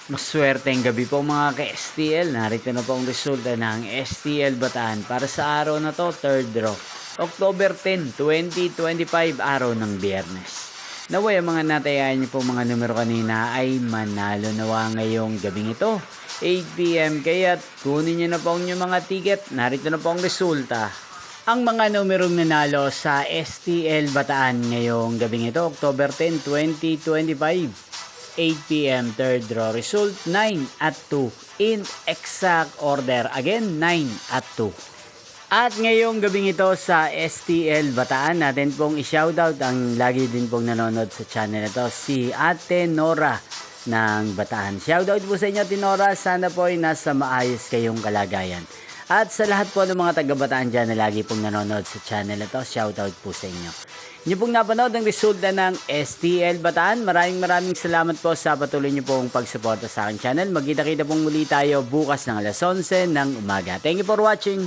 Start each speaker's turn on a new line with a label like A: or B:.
A: Maswerteng gabi po mga ka-STL. Narito na po ang resulta ng STL Bataan para sa araw na to, 3rd draw. October 10, 2025, araw ng Biyernes. Naway ang mga natayaan niyo po mga numero kanina ay manalo nawa ngayong gabing ito. 8 PM kaya't kunin niyo na po ang inyong mga ticket. Narito na po ang resulta. Ang mga numerong nanalo sa STL Bataan ngayong gabing ito, October 10, 2025. 8 PM, 3rd draw result, 9 at 2 in exact order. Again, 9 at 2. At ngayong gabing ito sa STL Bataan, natin pong i-shoutout ang lagi din pong nanonood sa channel ito, si Ate Nora ng Bataan. Shoutout po sa inyo, Ate Nora. Sana po ay nasa maayos kayong kalagayan. At sa lahat po ng mga taga-Bataan dyan na lagi pong nanonood sa channel ito, shoutout po sa inyo. Inyo pong napanood ang resulta ng STL Bataan. Maraming salamat po sa patuloy nyo pong pagsuporta sa aking channel. Magkita-kita pong muli tayo bukas ng alas 11 ng umaga. Thank you for watching.